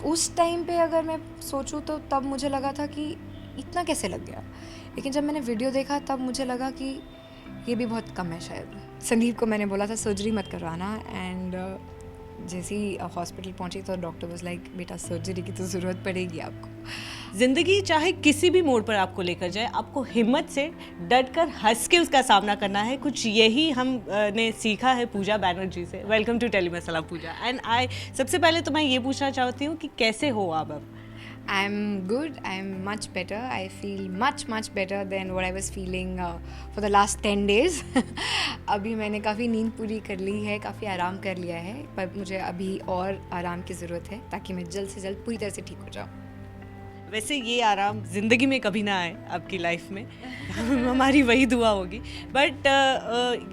उस टाइम पे अगर मैं सोचूं तो तब मुझे लगा था कि इतना कैसे लग गया, लेकिन जब मैंने वीडियो देखा तब मुझे लगा कि ये भी बहुत कम है शायद। संदीप को मैंने बोला था सर्जरी मत करवाना, एंड जैसे ही हॉस्पिटल पहुंची तो डॉक्टर वाज लाइक बेटा सर्जरी की तो ज़रूरत पड़ेगी आपको। ज़िंदगी चाहे किसी भी मोड़ पर आपको लेकर जाए, आपको हिम्मत से डट कर हंस के उसका सामना करना है। कुछ यही हम ने सीखा है पूजा बैनर्जी से। Welcome to Telly Masala Pooja. And सबसे पहले तो मैं ये पूछना चाहती हूँ कि कैसे हो आप अब? I'm good. I'm much better. I feel much better than what I was feeling for the last 10 days. अभी मैंने काफ़ी नींद पूरी कर ली है, काफ़ी आराम कर लिया है, पर मुझे अभी और आराम की ज़रूरत है ताकि मैं जल्द से जल्द पूरी तरह से ठीक हो जाऊँ। वैसे ये आराम ज़िंदगी में कभी ना आए आपकी लाइफ में हमारी वही दुआ होगी। बट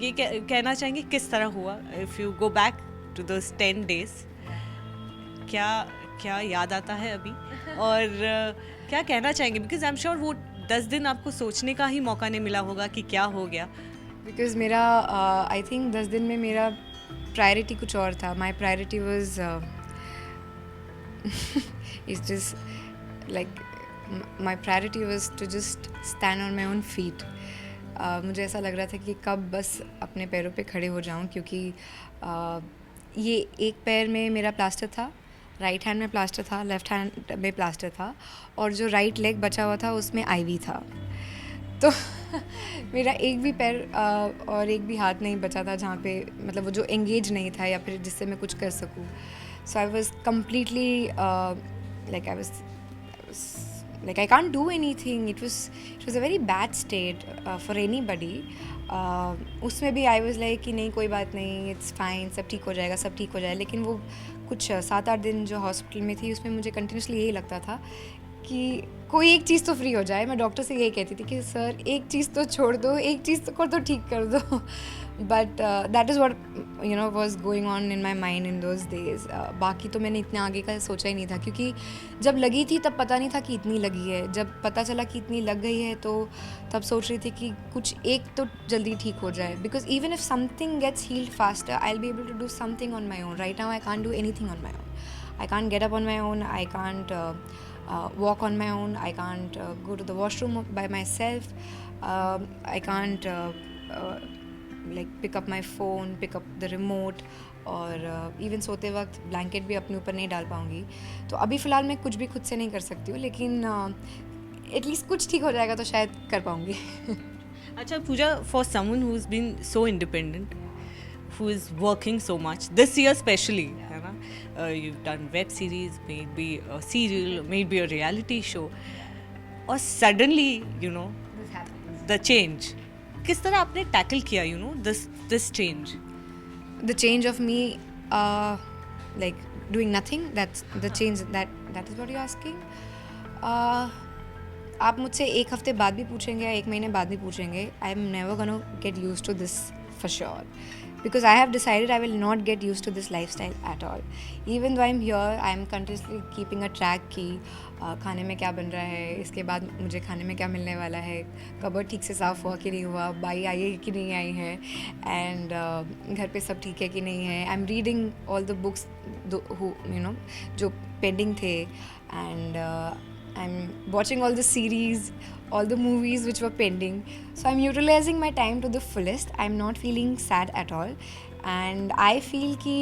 ये कहना चाहेंगे किस तरह हुआ, if you go back to those 10 days, क्या क्या याद आता है अभी, और क्या कहना चाहेंगे? बिकॉज आई एम श्योर वो 10 दिन आपको सोचने का ही मौका नहीं मिला होगा कि क्या हो गया। बिकॉज मेरा आई थिंक 10 दिन में मेरा प्रायोरिटी कुछ और था। My priority was is just like my priority was to just stand on my own feet. मुझे ऐसा लग रहा था कि कब बस अपने पैरों पे खड़े हो जाऊं, क्योंकि ये एक पैर में मेरा प्लास्टर था, राइट हैंड में प्लास्टर था, लेफ़्ट हैंड में प्लास्टर था, और जो राइट लेग बचा हुआ था उसमें आईवी था। तो मेरा एक भी पैर और एक भी हाथ नहीं बचा था जहाँ पे मतलब वो जो एंगेज नहीं था या फिर जिससे मैं कुछ कर सकूँ। So I was completely like I was like I can't do anything. It was a very bad state for anybody. उसमें भी I was like कि नहीं कोई बात नहीं, it's fine, सब ठीक हो जाएगा, सब ठीक हो जाएगा। लेकिन वो कुछ 7-8 दिन जो हॉस्पिटल में थी उसमें मुझे कंटिन्यूसली यही लगता था कि कोई एक चीज़ तो फ्री हो जाए। मैं डॉक्टर से यही कहती थी कि सर एक चीज़ तो छोड़ दो, एक चीज़ तो कर दो, ठीक कर दो। But that is what you know was going on in my mind in those days. बाकी तो मैंने इतने आगे का सोचा ही नहीं था, क्योंकि जब लगी थी तब पता नहीं था कि इतनी लगी है। जब पता चला कि इतनी लग गई है तो तब सोच रही थी कि कुछ एक तो जल्दी ठीक हो जाए। Because even if something gets healed faster I will be able to do something on my own. Right now I can't do anything on my own. I can't get up on my own, I can't walk on my own, I can't go to the washroom by myself, I can't like pick up my phone, pick up the remote, और even सोते वक्त blanket भी अपने ऊपर नहीं डाल पाऊँगी। तो अभी फ़िलहाल मैं कुछ भी खुद से नहीं कर सकती हूँ, लेकिन एटलीस्ट कुछ ठीक हो जाएगा तो शायद कर पाऊँगी। अच्छा Puja, for someone who is been so independent, who is working so much this year especially, है ना, you've done web series, maybe a serial, maybe a reality show, और suddenly you know the change, किस तरह आपने tackle किया you know this change? The change of me like doing nothing, that's the change, that is what you're asking. आप मुझसे एक हफ्ते बाद भी पूछेंगे या एक महीने बाद भी पूछेंगे, I am never gonna get used to this for sure, because I have decided I will not get used to this lifestyle at all. Even though I'm here, I am continuously keeping a track कि खाने में क्या बन रहा है, इसके बाद मुझे खाने में क्या मिलने वाला है, कबर्ड ठीक से साफ़ हुआ कि नहीं हुआ, बाई आई है कि नहीं आई है, एंड घर पे सब ठीक है कि नहीं है। I am reading all the books you know जो पेंडिंग थे, and I'm watching all the series, all the movies which were pending. So I'm utilizing my time to the fullest. I'm not feeling sad at all. And I feel कि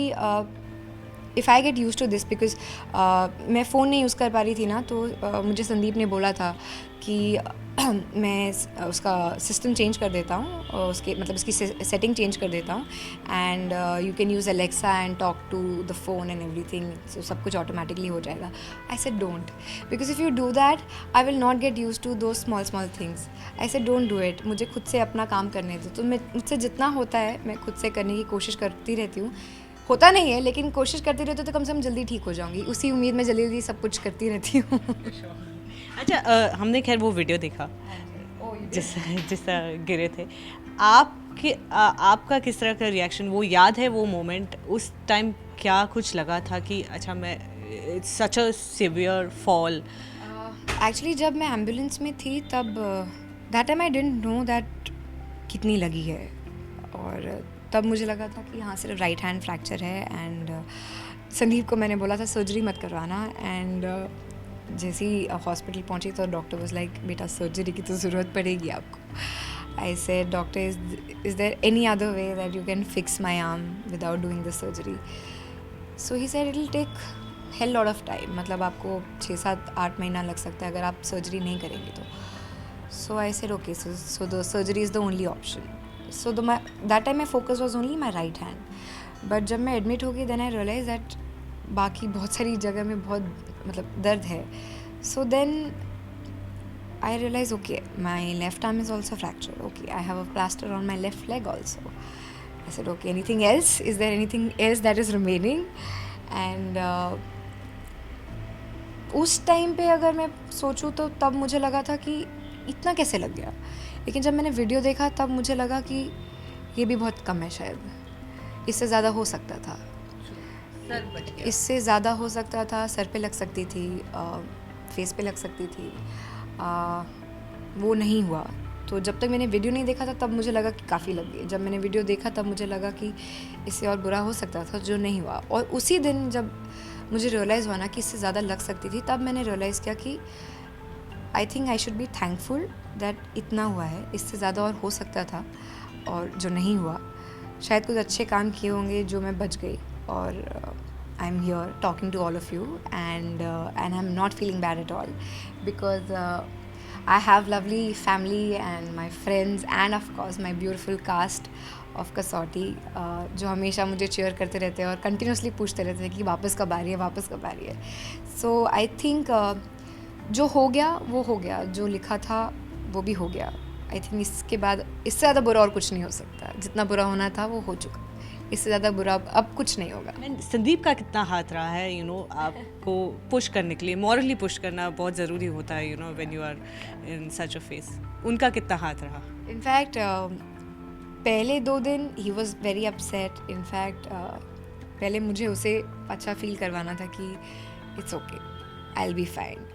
if I get used to this, because मैं phone नहीं use कर पा रही थी ना, तो मुझे संदीप ने बोला था कि मैं उसका सिस्टम चेंज कर देता हूँ, उसके मतलब उसकी सेटिंग चेंज कर देता हूँ, and you can use Alexa and talk to the phone and everything, so सब कुछ ऑटोमेटिकली हो जाएगा। I said don't, because if you do that I will not get use to do small things. I said don't do it, मुझे खुद से अपना काम करने दो। तो मैं मुझसे जितना होता है मैं खुद से करने की कोशिश करती रहती हूँ। होता नहीं है लेकिन कोशिश करती रहती हूँ तो कम से कम जल्दी ठीक हो जाऊँगी, उसी उम्मीद में जल्दी जल्दी सब कुछ करती रहती हूँ। अच्छा हमने खैर वो वीडियो देखा जिस गिरे थे आपका किस तरह का रिएक्शन, वो याद है वो मोमेंट? उस टाइम क्या कुछ लगा था कि अच्छा मैं it's such a severe fall? Actually जब मैं एम्बुलेंस में थी तब that time I didn't know that कितनी लगी है, और तब मुझे लगा था कि हाँ सिर्फ राइट हैंड फ्रैक्चर है, एंड संदीप को मैंने बोला था सर्जरी मत करवाना, एंड जैसे ही हॉस्पिटल पहुंची तो डॉक्टर वाज लाइक बेटा सर्जरी की तो ज़रूरत पड़ेगी आपको। I said doctor is there any other way that you can fix my arm without doing the surgery? So he said it will take hell lot of time, मतलब आपको 6-7-8 महीना लग सकता है अगर आप सर्जरी नहीं करेंगे तो। So I said okay, so the surgery is the only option. So that time my focus was only my right hand. But जब मैं एडमिट हो गई देन आई रियलाइज दैट बाकी बहुत सारी जगह में बहुत मतलब दर्द है। So then I realise okay my left arm is also fracture, okay I have a plaster on my left leg also. I said okay anything else, is there anything else that is remaining? And उस time पे अगर मैं सोचूं तो तब मुझे लगा था कि इतना कैसे लग गया, लेकिन जब मैंने वीडियो देखा तब मुझे लगा कि ये भी बहुत कम है, शायद इससे ज़्यादा हो सकता था, इससे ज़्यादा हो सकता था। सर पे लग सकती थी, फेस पे लग सकती थी, वो नहीं हुआ। तो जब तक मैंने वीडियो नहीं देखा था तब मुझे लगा कि काफ़ी लग गई। जब मैंने वीडियो देखा तब मुझे लगा कि इससे और बुरा हो सकता था, जो नहीं हुआ। और उसी दिन जब मुझे रियलाइज़ हुआ ना कि इससे ज़्यादा लग सकती थी, तब मैंने रियलाइज़ किया कि I think I should be thankful that इतना हुआ है, इससे ज़्यादा और हो सकता था और जो नहीं हुआ। शायद कुछ अच्छे काम किए होंगे जो मैं बच गई, और I am here talking to all of you and I am not feeling bad at all, because I have lovely family and my friends and of course my beautiful cast of कसौटी, जो हमेशा मुझे chair करते रहते हैं और continuously पूछते रहते हैं कि वापस कब आ रही है, वापस कब आ रही है। सो आई थिंक जो हो गया वो हो गया, जो लिखा था वो भी हो गया। आई थिंक इसके बाद इससे ज़्यादा बुरा और कुछ नहीं हो सकता। जितना बुरा होना था वो हो चुका, इससे ज़्यादा बुरा अब कुछ नहीं होगा। संदीप का कितना हाथ रहा है आपको पुश करने के लिए? मॉरली पुश करना बहुत ज़रूरी होता है when you are in such a phase. उनका कितना हाथ रहा? इनफैक्ट पहले 2 दिन ही वॉज वेरी अपसेट। इनफैक्ट पहले मुझे उसे अच्छा फील करवाना था कि it's okay, I will be fine.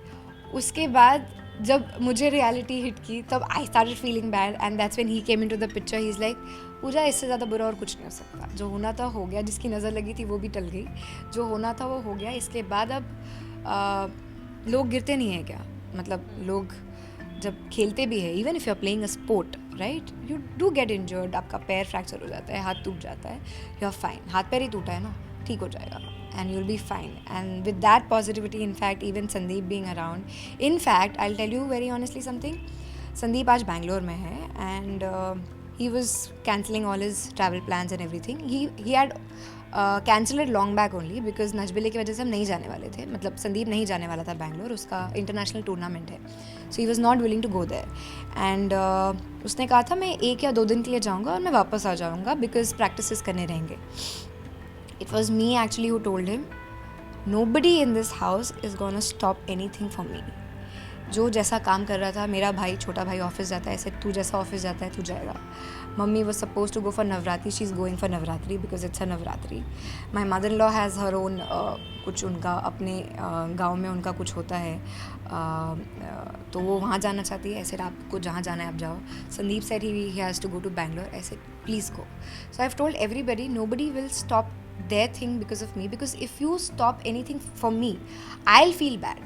उसके बाद जब मुझे रियलिटी हिट की तब I started feeling bad, and that's when he came into the picture. He is like Puja, इससे ज़्यादा बुरा और कुछ नहीं हो सकता। जो होना था हो गया, जिसकी नज़र लगी थी वो भी टल गई, जो होना था वो हो गया। इसके बाद अब लोग गिरते नहीं हैं क्या? मतलब लोग जब खेलते भी है, even if you are playing a sport, right, you do get injured. आपका पैर फ्रैक्चर हो जाता है, हाथ टूट जाता है, यू आर फाइन। हाथ पैर ही टूटा है ना, ठीक हो जाएगा, and you'll be fine. And with that positivity, in fact, even Sandeep being around, in fact, I'll tell you very honestly something. Sandeep आज बैंगलोर में है, and he was cancelling all his travel plans and everything. He had cancelled it long back only because नजबिले की वजह से हम नहीं जाने वाले थे। मतलब संदीप नहीं जाने वाला था बैंगलोर, उसका इंटरनेशनल टूर्नामेंट है, so he was not willing to go there. And उसने कहा था मैं 1 या 2 दिन के लिए जाऊँगा और मैं वापस आ जाऊँगा because practices करने रहेंगे। It was me actually who told him, nobody in this house is gonna stop anything for me. जो जैसा काम कर रहा था, मेरा भाई, छोटा भाई ऑफिस जाता है, ऐसे तू जैसा ऑफिस जाता है तू जाएगा। Mummy was supposed to go for Navratri, she is going for Navratri because it's a Navratri. My mother-in-law has her own कुछ उनका अपने गांव में उनका कुछ होता है, तो वो वहाँ जाना चाहती है। ऐसे आपको जहाँ जाना है आप जाओ। Sandeep said he has to go to Bangalore. I said please go. So I've told everybody, nobody will stop their thing because of me, because if you stop anything for me, I'll feel bad.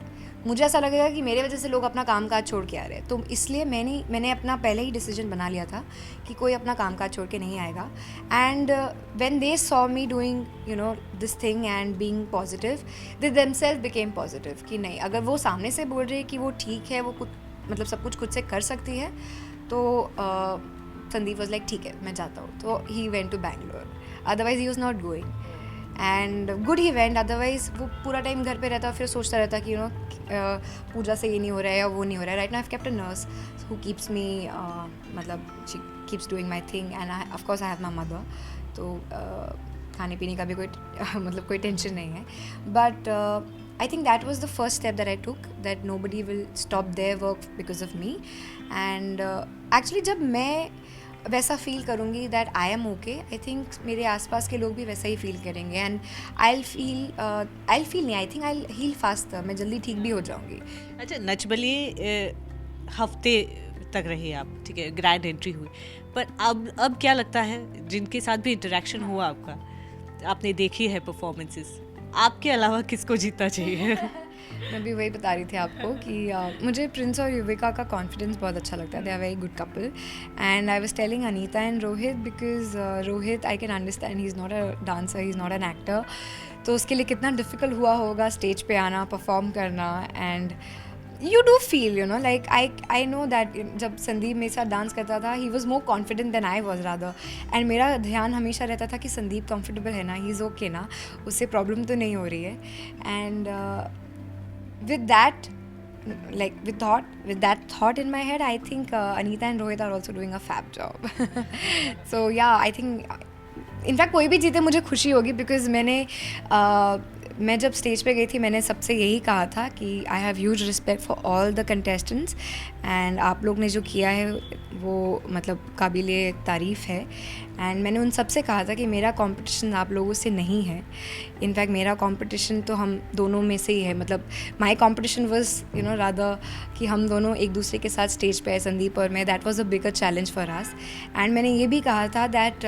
मुझे ऐसा लगेगा कि मेरे वजह से लोग अपना काम काज छोड़ के आ रहे हैं। तो इसलिए मैंने अपना पहले ही डिसीजन बना लिया था कि कोई अपना काम काज छोड़ के नहीं आएगा। And when they saw me doing this thing and being positive, they themself became positive कि नहीं, अगर वो सामने से बोल रहे हैं कि वो ठीक है, वो कुछ मतलब सब कुछ खुद से कर सकती है, तो संदीप वाज लाइक ठीक है मैं जाता हूँ। तो he went to Bangalore, otherwise he was not going, and good he went. Otherwise वो पूरा टाइम घर पे रहता, फिर सोचता रहता कि पूजा से ये नहीं हो रहा है या वो नहीं हो रहा है। Right now I have kept a nurse who keeps me, मतलब she keeps doing my thing, and of course I have my mother. तो खाने पीने का भी कोई मतलब कोई टेंशन नहीं है। But I think that was the first step that I took, that nobody will stop their work because of me. And actually जब मैं वैसा फील करूँगी that I am okay, I think मेरे आसपास के लोग भी वैसा ही फील करेंगे, and I'll feel नहीं, I think I'll heal faster, मैं जल्दी ठीक भी हो जाऊँगी। अच्छा, नचबली हफ्ते तक रही आप, ठीक है, ग्रैंड एंट्री हुई, पर अब क्या लगता है, जिनके साथ भी इंटरेक्शन हुआ आपका, आपने देखी है परफॉर्मेंसेस, आपके अलावा किसको जीतना चाहिए? मैं भी वही बता रही थी आपको कि मुझे प्रिंस और युविका का कॉन्फिडेंस बहुत अच्छा लगता है. They are very good couple and I was telling Anita and Rohit because Rohit I can understand he is not a dancer, he is not an actor. तो उसके लिए कितना डिफ़िकल्ट हुआ होगा स्टेज पे आना, परफॉर्म करना. And you do feel, you know, like I know that जब संदीप मेरे साथ डांस करता था he was more confident than I was rather, and मेरा ध्यान हमेशा रहता था कि संदीप कंफर्टेबल है ना, he is okay ना, उससे प्रॉब्लम तो नहीं हो रही है. And with that, like with that thought in my head, I think Anita and Rohit are also doing a fab job. So yeah, I think in fact कोई भी जीते मुझे खुशी होगी बिकॉज मैं जब स्टेज पे गई थी मैंने सबसे यही कहा था कि I have huge respect for all the contestants and आप लोग ने जो किया है वो मतलब काबिले तारीफ़ है. एंड मैंने उन सबसे कहा था कि मेरा कंपटीशन आप लोगों से नहीं है. इनफैक्ट मेरा कंपटीशन तो हम दोनों में से ही है. मतलब my competition was you know rather कि हम दोनों एक दूसरे के साथ स्टेज पे है, संदीप और मैं. That was a bigger challenge for us. And मैंने ये भी कहा था दैट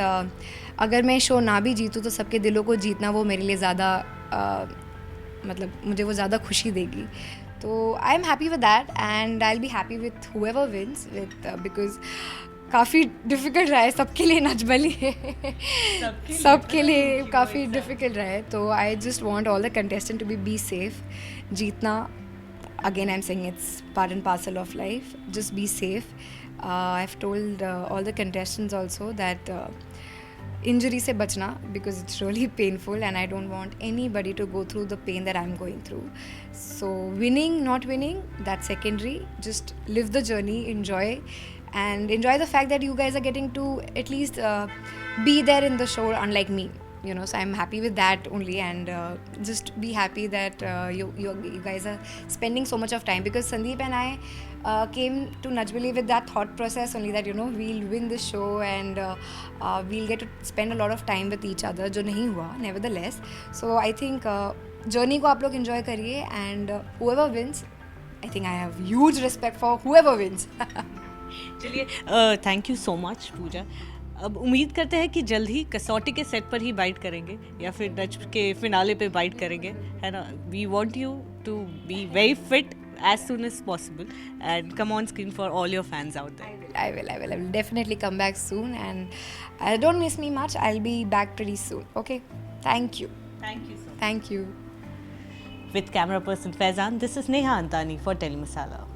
अगर मैं शो ना भी जीतूँ तो सबके दिलों को जीतना वो मेरे लिए ज़्यादा मतलब मुझे वो ज़्यादा खुशी देगी. तो I am happy with that and I will be happy with whoever wins with because काफ़ी डिफ़िकल्ट रहा है सबके लिए नजबली सबके लिए काफ़ी डिफ़िकल्ट रहा है. तो I just want all the contestant to be safe. जीतना again I am saying it's part and parcel of life. Just be safe. I have told all the contestants also that injury से बचना because it's really painful and I don't want anybody to go through the pain that I am going through. So winning not winning that secondary. Just live the journey, enjoy and enjoy the fact that you guys are getting to at least be there in the show unlike me, you know. So I'm happy with that only, and just be happy that you guys are spending so much of time because Sandeep and I came to Najbali with that thought process only that you know we'll win this show and we'll get to spend a lot of time with each other, जो नहीं हुआ nevertheless. So I think journey को आप लोग enjoy करिए and whoever wins, I think I have huge respect for whoever wins. चलिए thank you so much पूजा. अब उम्मीद करते हैं कि जल्द ही कसौटी के सेट पर ही बाइट करेंगे या फिर नच के फिनाले पे बाइट करेंगे, है ना. We want you to be very fit as soon as possible and come on screen for all your fans out there. I will definitely come back soon and don't miss me much. I'll be back pretty soon. Okay, thank you so much. Thank you. With camera person Faizan, this is Neha Antani for Telemasala.